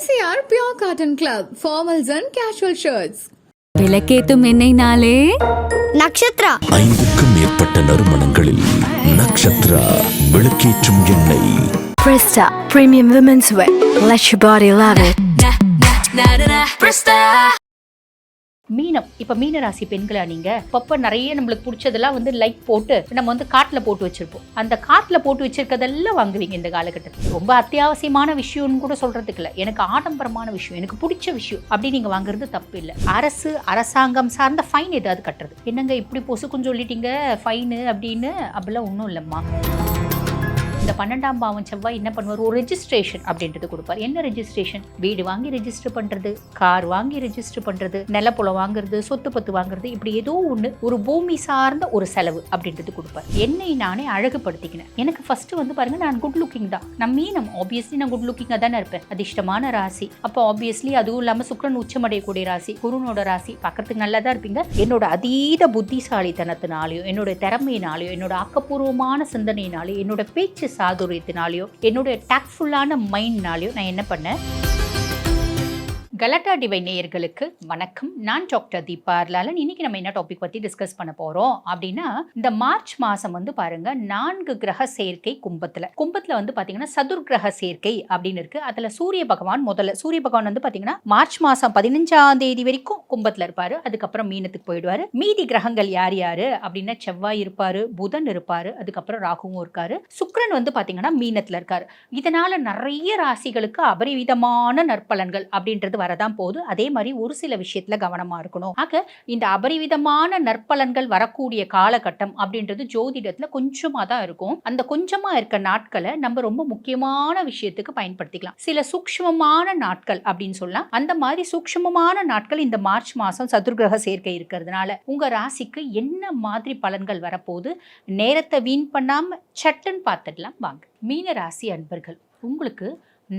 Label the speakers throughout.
Speaker 1: MCR Pure Cotton Club, formals and casual shirts.
Speaker 2: விளக்கேத்தும் எண்ணெய்னாலே
Speaker 3: Nakshatra.
Speaker 4: 5க்கும் மேற்பட்ட நறுமணங்களில் நக்ஷத்ரா விளக்கேற்றும் எண்ணெய்.
Speaker 3: Presta Premium Women's Wear. Let your body love it.
Speaker 5: மீனம். இப்போ மீன ராசி பெண்களா நீங்க அப்பப்போ நிறைய நம்மளுக்கு பிடிச்சதெல்லாம் லைக் போட்டு நம்ம காட்டில் போட்டு வச்சிருப்போம். அந்த காட்டில் போட்டு வச்சிருக்கதெல்லாம் வாங்குவீங்க இந்த காலகட்டத்தில். ரொம்ப அத்தியாவசியமான விஷயம்னு கூட சொல்றதுக்கு இல்லை, எனக்கு ஆடம்பரமான விஷயம், எனக்கு பிடிச்ச விஷயம் அப்படி நீங்க வாங்குறது தப்பு இல்லை. அரசாங்கம் சார்ந்த ஃபைன் ஏதாவது கட்டுறது. என்னங்க இப்படி பொசுக்குன்னு சொல்லிட்டீங்க ஃபைனு அப்படின்னு, அப்படிலாம் ஒன்றும் இல்லைம்மா. இந்த 12ஆம் பாவம் செவ்வாய் என்ன பண்ணுவார், ஒரு ரெஜிஸ்ட்ரேஷன் அப்படின்றது கொடுப்பார். என்ன ரெஜிஸ்ட்ரேஷன்? வீடு வாங்கி ரெஜிஸ்டர் பண்றது, கார் வாங்கி ரெஜிஸ்டர் பண்றது, நிலப்புலம் வாங்குறது, சொத்து பத்து வாங்குறது, இப்படி ஏதோ ஒன்று ஒரு பூமி சார்ந்த ஒரு செலவு அப்படின்றது கொடுப்பார். என்னை நானே அழகுபடுத்திக்கினேன். எனக்கு ஃபர்ஸ்ட் பாருங்க, நான் குட் லுக்கிங் தான். நான் மீனம், ஆப்வியஸ்லி நான் குட் லுக்கிங்காக தானே இருப்பேன். அதிர்ஷ்டமான ராசி. அப்போ ஆப்வியஸ்லி அதுவும் இல்லாமல் சுக்கிரன் உச்சமடையக்கூடிய ராசி, குருனோட ராசி, பார்க்கறதுக்கு நல்லா தான் இருப்பீங்க. என்னோட அதீத புத்திசாலித்தனத்தினாலையும், என்னோட திறமையினாலையும், என்னோட ஆக்கப்பூர்வமான சிந்தனையினாலையும், என்னோட பேச்சு சாதுரியத்தினாலையோ, என்னோட டாக்ட்ஃபுல்லான மைண்ட்னாலையோ நான் என்ன பண்ணேன். கலாட்டா டிவைன் நேயர்களுக்கு வணக்கம். நான் டாக்டர் தீபா லாலன். இன்னைக்கு நம்ம என்ன டாபிக் பத்தி டிஸ்கஸ் பண்ண போறோம் அப்படின்னா, இந்த மார்ச் மாசம் பாருங்க 4 கிரக சேர்க்கை கும்பத்துல பாத்தீங்கன்னா சதுர் கிரக சேர்க்கை அப்படின்னு இருக்கு. அதுல சூரிய பகவான் பாத்தீங்கன்னா மார்ச் மாசம் 15ஆம் தேதி வரைக்கும் கும்பத்துல இருப்பாரு. அதுக்கப்புறம் மீனத்துக்கு போயிடுவாரு. மீதி கிரகங்கள் யார் யாரு அப்படின்னா, செவ்வாய் இருப்பாரு, புதன் இருப்பாரு, அதுக்கப்புறம் ராகுவும் இருக்காரு. சுக்கிரன் பாத்தீங்கன்னா மீனத்துல இருக்காரு. இதனால நிறைய ராசிகளுக்கு அபரிவிதமான நற்பலன்கள் அப்படின்றது வரதான் போகுது. அதே மாதிரி ஒரு சில விஷயத்துல கவனமா இருக்கணும். ஆக இந்த அபரிவிதமான நற்பலன்கள் வரக்கூடிய காலகட்டம் அப்படின்றது ஜோதிடத்துல கொஞ்சமா தான் இருக்கும். அந்த கொஞ்சமா இருக்க நாட்களை நம்ம ரொம்ப முக்கியமான விஷயத்துக்கு பயன்படுத்திக்கலாம். சில சூக்ஷ்மமான நாட்கள் அப்படின்னு சொல்லலாம். அந்த மாதிரி சூக்ஷ்மமான நாட்கள் இந்த மார்ச் மாசம் சதுர்கிரக சேர்க்கை இருக்கிறதுனால உங்க ராசிக்கு என்ன மாதிரி பலன்கள் வரப்போகுது, நேரத்தை வீண் பண்ணாம சட்டுன்னு பார்த்துடலாம் வாங்க. மீன ராசி அன்பர்கள், உங்களுக்கு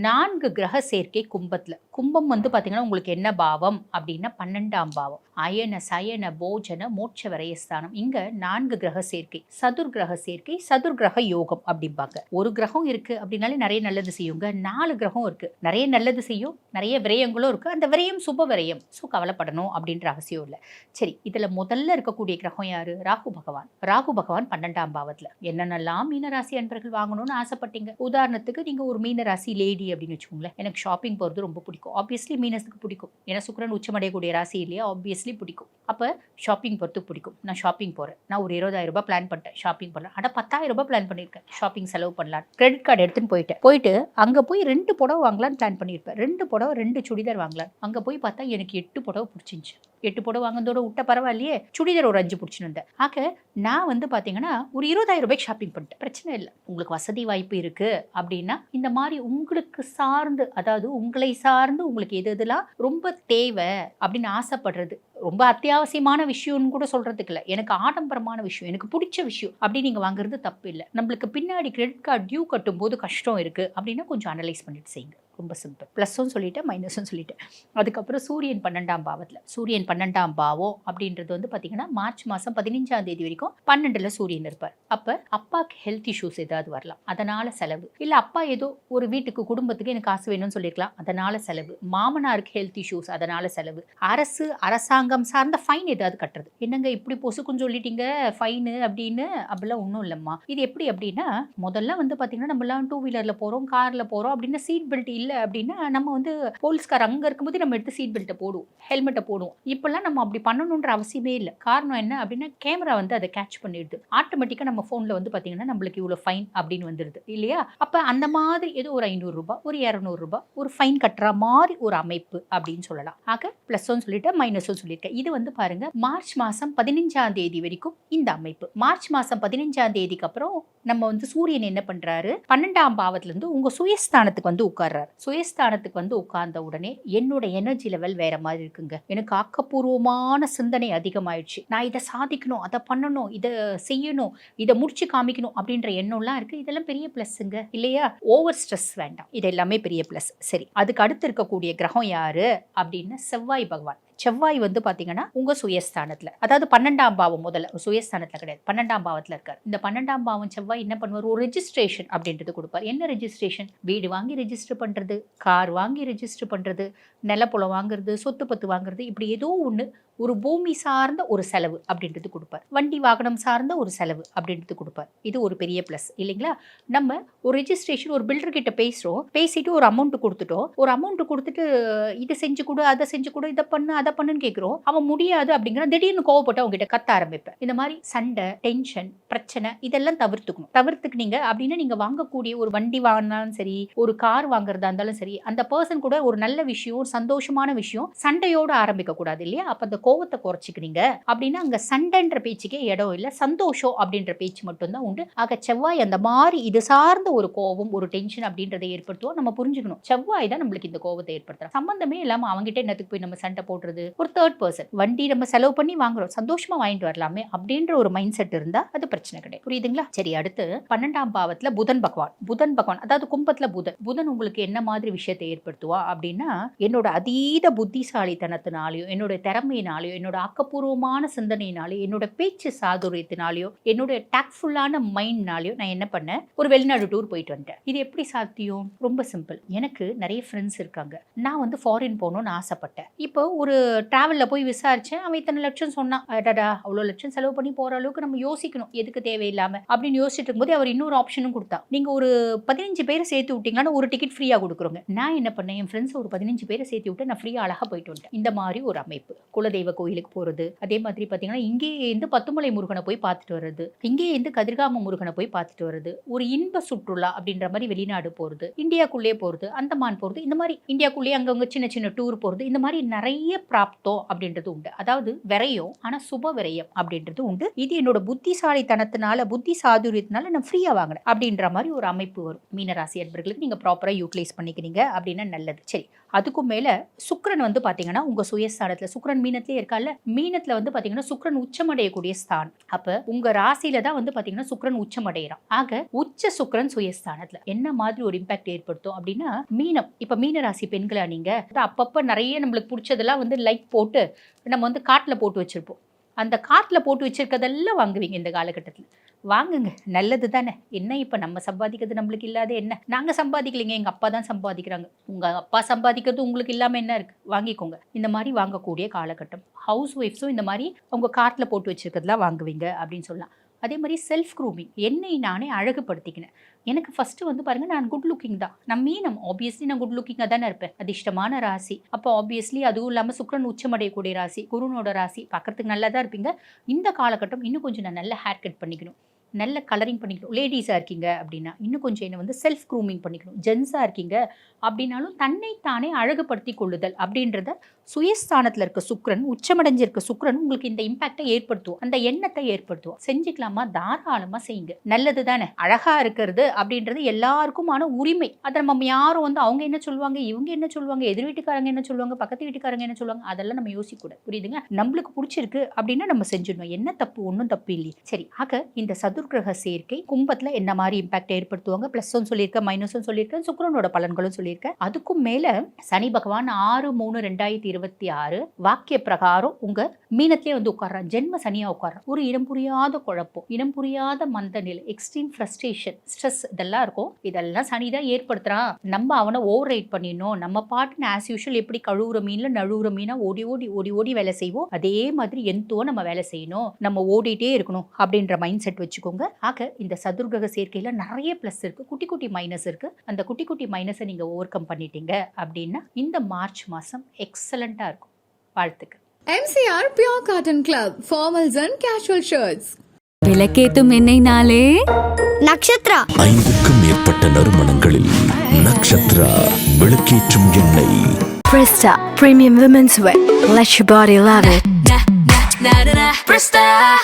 Speaker 5: 4 கிரக சேர்க்கை கும்பத்துல. கும்பம் பாத்தீங்கன்னா உங்களுக்கு என்ன பாவம் அப்படின்னா 12ஆம் பாவம். அயன சயன போஜன மோட்ச விரயஸ்தானம். இங்க 4 கிரக சேர்க்கை, சதுர் கிரக சேர்க்கை, சதுர் கிரக யோகம் அப்படிம்பாங்க. ஒரு கிரகம் இருக்கு அப்படின்னாலே நிறைய நல்லது செய்யுங்க. 4 கிரகம் இருக்கு, நிறைய நல்லது செய்யும், நிறைய விரயங்களும் இருக்கு. அந்த விரயம் சுப விரயம், ஸோ கவலைப்படணும் அப்படின்ற அவசியம் இல்லை. சரி, இதுல முதல்ல இருக்கக்கூடிய கிரகம் யாரு? ராகு பகவான். ராகு பகவான் 12ஆம் பாவத்துல. என்னென்னலாம் மீனராசி அன்பர்கள் வாங்கணும்னு ஆசைப்பட்டீங்க. உதாரணத்துக்கு நீங்க ஒரு மீனராசி லேடி அப்படின்னு வச்சுக்கோங்களேன். எனக்கு ஷாப்பிங் போறது ரொம்ப பிடிக்கும். ஆப்வியஸ்லி மீனஸுக்கு பிடிக்கும், ஏன்னா சுக்கிரன் உச்சமடையக்கூடிய ராசி இல்லையா, ஆப்வியஸ்லி பிடிக்கும். அப்ப ஷாப்பிங் போறதுக்கு பிடிக்கும். நான் ஷாப்பிங் போறேன், நான் ஒரு 20,000 ரூபாய் பிளான் பண்ணிட்டேன் ஷாப்பிங் பண்ணலாம். ஆனா 10,000 ரூபாய் பிளான் பண்ணியிருக்கேன் ஷாப்பிங் செலவு பண்ணலாம். கிரெடிட் கார்டு எடுத்துன்னு போயிட்டு அங்க போய் 2 புடவை வாங்கலாம்னு பிளான் பண்ணியிருப்பேன். 2 புடவை 2 சுடிதார் வாங்கலாம். அங்க போய் பார்த்தா எனக்கு 8 புடவை பிடிச்சிருந்துச்சு. 8 புடவை வாங்கினதோட விட்ட பரவாயில்லையே, சுடிதார் ஒரு 5 பிடிச்சின்னு வந்தேன். ஆக நான் பாத்தீங்கன்னா ஒரு 20,000 ரூபாய்க்கு ஷாப்பிங் பண்ணிட்டேன். பிரச்சனை இல்லை. உங்களுக்கு வசதி வாய்ப்பு இருக்கு அப்படின்னா இந்த மாதிரி உங்களுக்கு சார்ந்து, அதாவது உங்களை சார்ந்து உங்களுக்கு எதெல்லாம் ரொம்ப தேவை அப்படின்னு ஆசைப்படுறது, ரொம்ப அத்தியாவசியமான விஷயம்னு கூட சொல்றதுக்கு இல்லை, எனக்கு ஆடம்பரமான விஷயம், எனக்கு பிடிச்ச விஷயம் அப்படி நீங்க வாங்குறது தப்பு இல்லை. நம்மளுக்கு பின்னாடி கிரெடிட் கார்டு டியூ கட்டும் போது கஷ்டம் இருக்கு அப்படின்னா கொஞ்சம் அனலைஸ் பண்ணிட்டு செய்யுங்க. ரொம்ப சிம்பிள். ப்ளஸும் சொல்லிட்டேன், மைனஸும் சொல்லிட்டேன். அதுக்கப்புறம் சூரியன் 12ஆம் பாவத்தில். சூரியன் 12ஆம் பாவம் அப்படின்றது பார்த்தீங்கன்னா மார்ச் மாதம் 15ஆம் தேதி வரைக்கும் 12ல் சூரியன் இருப்பார். அப்போ அப்பாவுக்கு ஹெல்த் இஷ்யூஸ் ஏதாவது வரலாம், அதனால செலவு. இல்லை அப்பா ஏதோ ஒரு வீட்டுக்கு குடும்பத்துக்கு எனக்கு காசு வேணும்னு சொல்லியிருக்கலாம், அதனால செலவு. மாமனாருக்கு ஹெல்த் இஷ்யூஸ், அதனால செலவு. அரசாங்கம் சார்ந்த ஃபைன் ஏதாவது கட்டுறது. என்னங்க இப்படி பொசுக்குன்னு சொல்லிட்டீங்க ஃபைனு அப்படின்னு, அப்படிலாம் ஒன்றும் இல்லைம்மா. இது எப்படி அப்படின்னா, முதல்ல பார்த்தீங்கன்னா நம்மலாம் 2 வீலரில் போகிறோம், காரில் போகிறோம் அப்படின்னா சீட் பெல்ட் இல்லை அப்படின்னா நம்ம போலீஸ்கார் அங்கே இருக்கும்போது நம்ம எடுத்து சீட் பெல்ட்டை போடுவோம், ஹெல்மெட்டை போடுவோம். இப்பெல்லாம் நம்ம அப்படி பண்ணணுன்ற அவசியமே இல்லை. காரணம் என்ன அப்படின்னா, கேமரா அதை கேட்ச் பண்ணிடுது. ஆட்டோமேட்டிக்காக நம்ம ஃபோனில் பார்த்தீங்கன்னா நம்மளுக்கு இவ்வளோ ஃபைன் அப்படின்னு வந்துடுது இல்லையா. அப்போ அந்த மாதிரி ஏதோ ஒரு 500 ரூபாய், ஒரு 200 ரூபாய் ஒரு ஃபைன் கட்டுற மாதிரி ஒரு அமைப்பு அப்படின்னு சொல்லலாம். ஆக ப்ளஸும் சொல்லிட்டு மைனஸும் சொல்லியிருக்கேன். இது பாருங்க மார்ச் மாதம் 15ஆம் தேதி வரைக்கும் இந்த அமைப்பு. மார்ச் மாதம் 15ஆம் தேதிக்கு அப்புறம் நம்ம சூரியன் என்ன பண்றாரு, 12ஆம் பாவத்துல இருந்து உங்க சுயஸ்தானத்துக்கு உட்கார்றாரு. சுயஸ்தானத்துக்கு உட்கார்ந்த உடனே என்னோட எனர்ஜி லெவல் வேற மாதிரி இருக்குங்க. எனக்கு ஆக்கப்பூர்வமான சிந்தனை அதிகமாயிடுச்சு. நான் இதை சாதிக்கணும், அதை பண்ணணும், இதை செய்யணும், இதை முடிச்சு காமிக்கணும் அப்படின்ற எண்ணம்லாம் இருக்கு. இதெல்லாம் பெரிய பிளஸ்ங்க இல்லையா. ஓவர் ஸ்ட்ரெஸ் வேண்டாம், இது எல்லாமே பெரிய பிளஸ். சரி, அதுக்கு அடுத்து இருக்கக்கூடிய கிரகம் யாரு அப்படின்னா செவ்வாய் பகவான். செவ்வாய் வந்து பாத்தீங்கன்னா உங்க சுயஸ்தானத்துல, அதாவது 12ஆம் பாவம், முதல்ல சுயஸ்தானத்துல கிடையாது, 12ஆம் பாவத்துல இருக்காரு. இந்த 12ஆம் பாவம் செவ்வாய் என்ன பண்ணுவார், ஒரு ரெஜிஸ்ட்ரேஷன் அப்படின்றது கொடுப்பார். என்ன ரெஜிஸ்ட்ரேஷன்? வீடு வாங்கி ரெஜிஸ்டர் பண்றது, கார் வாங்கி ரெஜிஸ்டர் பண்றது, நிலப்புலம் வாங்குறது, சொத்து பத்து வாங்குறது, இப்படி ஏதோ ஒண்ணு ஒரு பூமி சார்ந்த ஒரு செலவு அப்படின்றது கொடுப்பார். வண்டி வாகனம் சார்ந்த ஒரு செலவு அப்படின்றது கொடுப்பார். இது ஒரு பெரிய பிளஸ் இல்லைங்களா? நம்ம ஒரு ரெஜிஸ்ட்ரேஷன், ஒரு பில்டர் கிட்ட பேசுறோம், பேசிட்டு ஒரு அமௌண்ட் கொடுத்துட்டோம், ஒரு அமௌண்ட் கொடுத்துட்டு இதை செஞ்சு கொடு, அதை செஞ்சு கொடு, இதை பண்ணு, அதை பண்ணுன்னு கேட்கிறோம். அவன் முடியாது அப்படிங்கிற, திடீர்னு கோவப்பட்டு அவங்க கிட்ட கத்த ஆரம்பிப்பேன். இந்த மாதிரி சண்டை, டென்ஷன், பிரச்சனை இதெல்லாம் தவிர்த்துக்குனீங்க அப்படின்னா நீங்க வாங்கக்கூடிய ஒரு வண்டி வாங்கினாலும் சரி, ஒரு கார் வாங்குறதா இருந்தாலும் சரி, அந்த பர்சன் கூட ஒரு நல்ல விஷயம், சந்தோஷமான விஷயம் சண்டையோட ஆரம்பிக்க கூடாது இல்லையா? அப்ப அந்த கோவத்தை குறைச்சிக்கிறீங்க அப்படின்னா அங்க சண்டைன்ற பேச்சுக்கே இடம் இல்லை, சந்தோஷம் அப்படின்ற பேச்சு மட்டும்தான் உண்டு. ஆக செவ்வாய் அந்த மாதிரி இது சார்ந்த ஒரு கோபம், ஒரு டென்ஷன் அப்படின்றத ஏற்படுத்துவோம். நம்ம புரிஞ்சுக்கணும், செவ்வாய் தான் நம்மளுக்கு இந்த கோபத்தை ஏற்படுத்துறோம். சம்பந்தமே இல்லாம அவங்ககிட்ட என்னத்துக்கு போய் நம்ம சண்டை போடுறது? ஒரு தேர்ட் பர்சன், வண்டி நம்ம செலவு பண்ணி வாங்குறோம், சந்தோஷமா வாங்கிட்டு வரலாமே அப்படின்ற ஒரு மைண்ட் செட் இருந்தா அது பிரச்சனை கிடையாது. புரியுதுங்களா? சரி, அடுத்து 12ஆம் பாவத்துல புதன் பகவான், அதாவது கும்பத்துல புதன் உங்களுக்கு என்ன மாதிரி விஷயத்தை ஏற்படுத்துவா அப்படின்னா, என்னோட அதீத புத்திசாலித்தனத்தினாலையோ, என்னோட திறமையினாலையோ, என்னோட ஆக்கப்பூர்வமான சிந்தனையினாலையோ, என்னோட பேச்சு சாதுரியத்தினாலையோ, என்னோட டாக்ட்ஃபுல்லான மைண்ட்னாலையோ நான் என்ன பண்ணேன், ஒரு வெளிநாடு டூர் போயிட்டு வந்துட்டேன். இது எப்படி சாத்தியம்? ரொம்ப சிம்பிள். எனக்கு நிறைய ஃப்ரெண்ட்ஸ் இருக்காங்க. நான் வந்து ஃபாரின் போகணும்னு ஆசைப்பட்டேன். இப்போ ஒரு டிராவல்ல போய் விசாரிச்சேன், அவன் இத்தனை லட்சம் சொன்னான். அடடா, அவ்வளோ லட்சம் செலவு பண்ணி போற அளவுக்கு நம்ம யோசிக்கணும், எதுக்கு தேவையில்லாம அப்படின்னு யோசிச்சுட்டு இருக்கும்போது அவர் இன்னொரு ஆப்ஷனும் கொடுத்தான். நீங்க ஒரு 15 பேரை சேர்த்து விட்டீங்கன்னா ஒரு டிக்கெட் ஃப்ரீயா கொடுக்குறோங்க. நான் என்ன பண்ணேன், என் ஃப்ரெண்ட்ஸ் ஒரு 15 பேரை சேர்த்து விட்டு நான் ஃப்ரீயா அழகா போயிட்டு வந்துட்டேன். இந்த மாதிரி ஒரு அமைப்பு. குலதெய்வ கோயிலுக்கு போறது, அதே மாதிரி பாத்தீங்கன்னா இங்கே இருந்து பத்துமலை முருகனை போய் பார்த்துட்டு வர்றது, இங்கே இருந்து கதிர்காம முருகனை போய் பார்த்துட்டு வர்றது, ஒரு இன்ப சுற்றுலா அப்படின்ற மாதிரி வெளிநாடு போறது, இந்தியாக்குள்ளே போறது, அந்தமான் போறது, இந்த மாதிரி இந்தியாக்குள்ளேயே அங்கங்க சின்ன சின்ன டூர் போறது, இந்த மாதிரி நிறைய பிராப்தம் அப்படின்றது உண்டு. அதாவது விரையும், ஆனா சுப விரயம் அப்படின்றது உண்டு. இது என்னோட புத்திசாலித்தனத்தினால, புத்தி சாதுரியத்தினால நான் ஃப்ரீயா வாங்கினேன் அப்படின்ற மாதிரி ஒரு அமைப்பு வரும். மீனராசி அன்பர்களுக்கு நீங்க ப்ராப்பரா யூட்டிலைஸ் பண்ணிக்கிறீங்க அப்படின்னா நல்லது. சரி, அதுக்கும் மேல சுக்கிரன் வந்து பாத்தீங்கன்னா உங்க சுயஸ்தானத்துல, சுக்கிரன் மீனத்திலே இருக்கால, மீனத்துல வந்து பாத்தீங்கன்னா சுக்கிரன் உச்சமடையக்கூடிய ஸ்தானம். அப்ப உங்க ராசியில தான் வந்து பாத்தீங்கன்னா சுக்கிரன் உச்சமடைகிறான். ஆக உச்ச சுக்கிரன் சுயஸ்தானத்துல என்ன மாதிரி ஒரு இம்பாக்ட் ஏற்படுத்தும் அப்படின்னா, மீனம், இப்ப மீன ராசி பெண்களா நீங்க, அப்பப்ப நிறைய நம்மளுக்கு பிடிச்சதெல்லாம் வந்து லைக் போட்டு நம்ம வந்து காட்டுல போட்டு வச்சிருப்போம். அந்த காட்டுல போட்டு வச்சிருக்கதெல்லாம் வாங்குவீங்க இந்த காலகட்டத்தில். வாங்குங்க, நல்லது தானே. என்ன இப்போ நம்ம சம்பாதிக்கிறது நம்மளுக்கு இல்லாத என்ன? நாங்கள் சம்பாதிக்கலைங்க, எங்கள் அப்பா தான் சம்பாதிக்கிறாங்க. உங்கள் அப்பா சம்பாதிக்கிறது உங்களுக்கு இல்லாமல் என்ன இருக்குது? வாங்கிக்கோங்க. இந்த மாதிரி வாங்கக்கூடிய காலகட்டம். ஹவுஸ் ஒய்ஃப்ஸும் இந்த மாதிரி அவங்க காட்டில் போட்டு வச்சிருக்கிறதுலாம் வாங்குவீங்க அப்படின்னு சொல்லலாம். அதே மாதிரி செல்ஃப் க்ரூமிங், என்னை நானே அழகுபடுத்திக்கினேன். எனக்கு ஃபர்ஸ்ட் வந்து பாருங்க, நான் குட் லுக்கிங் தான். நான் மீனம், ஆப்வியஸ்லி நான் குட் லுக்கிங்காக தானே இருப்பேன். அது இஷ்டமான ராசி. அப்போ ஆப்வியஸ்லி அதுவும் இல்லாமல் சுக்கிரன் உச்சமடையக்கூடிய ராசி, குருனோட ராசி, பார்க்கறதுக்கு நல்லா தான் இருப்பீங்க. இந்த காலகட்டம் இன்னும் கொஞ்சம் நான் நல்ல ஹேர் கட் பண்ணிக்கணும், நல்ல கலரிங் பண்ணிக்கணும். லேடிஸாக இருக்கீங்க அப்படின்னா இன்னும் கொஞ்சம் என்ன வந்து செல்ஃப் க்ரூமிங் பண்ணிக்கணும். ஜென்ஸாக இருக்கீங்க அப்படின்னாலும் தன்னைத்தானே அழகுபடுத்தி கொள்ளுதல் அப்படின்றத சுயஸ்தானத்தில் இருக்க சுக்கிரன், உச்சமடைஞ்சிருக்க சுக்கிரன் உங்களுக்கு இந்த இம்பாக்டை ஏற்படுத்துவோம், அந்த எண்ணத்தை ஏற்படுத்துவோம். செஞ்சுக்கலாமா? தாராளமாக செய்யுங்க, நல்லது தானே. அழகா இருக்கிறது அப்படின்றது எல்லாருக்குமான உரிமை. அதை நம்ம யாரும் வந்து அவங்க என்ன சொல்லுவாங்க, இவங்க என்ன சொல்லுவாங்க, எதிர் வீட்டுக்காரங்க என்ன சொல்லுவாங்க, பக்கத்து வீட்டுக்காரங்க என்ன சொல்லுவாங்க, அதெல்லாம் நம்ம யோசிக்கூடாது. புரியுதுங்க? நம்மளுக்கு பிடிச்சிருக்கு அப்படின்னா நம்ம செஞ்சிடணும். என்ன தப்பு? ஒன்றும் தப்பு இல்லையே. சரி, ஆக இந்த சதுர்கிரக சேர்க்கை கும்பத்தில் என்ன மாதிரி இம்பாக்ட் ஏற்படுத்துவாங்க, பிளஸும் சொல்லியிருக்கேன், மைனஸும் சொல்லியிருக்கேன், சுக்கிரனோட பலன்களும் சொல்லியிருக்கேன். அதுக்கும் மேல சனி பகவான் 6/3/2026 வாக்கிய பிரகாரம் உங்க மீனத்திலே வந்து உட்கார்றான். ஜென்ம சனியா உட்கார்றான். ஒரு இனம் புரியாத குழப்பம், இனம் புரியாத மந்த நிலை, எக்ஸ்ட்ரீம் ஃப்ரஸ்ட்ரேஷன், ஸ்ட்ரெஸ் இதெல்லாம் இருக்கும். இதெல்லாம் சனி தான் ஏற்படுத்துறான். நம்ம அவனை ஓவர் ரைட் பண்ணிடணும். நம்ம பாட்டுன்னு ஆஸ் யூஷுவல் எப்படி கழுவுற மீன்ல நழுவுற மீனா ஓடி ஓடி ஓடி ஓடி வேலை செய்வோம், அதே மாதிரி எந்தோ நம்ம வேலை செய்யணும், நம்ம ஓடிட்டே இருக்கணும் அப்படின்ற மைண்ட் செட் வச்சுக்கோங்க. ஆக இந்த சதுர்கிரக சேர்க்கையில நிறைய பிளஸ் இருக்கு, குட்டி குட்டி மைனஸ் இருக்கு. அந்த குட்டி குட்டி மைனஸை நீங்க ஓவர் கம் பண்ணிட்டீங்க அப்படின்னா இந்த மார்ச் மாசம் எக்ஸலண்டா இருக்கும். வாழ்த்துக்கள்.
Speaker 1: MCR Pure Cotton Club, formals and casual shirts.
Speaker 2: விளக்கேத்தும் எண்ணெய்னாலே
Speaker 3: Nakshatra.
Speaker 4: 5க்கும் மேற்பட்ட நறுமணங்களில் நக்ஷத்ரா விளக்கேற்றும் எண்ணெய்.
Speaker 3: Presta Premium Women's Wear. Let your body love it.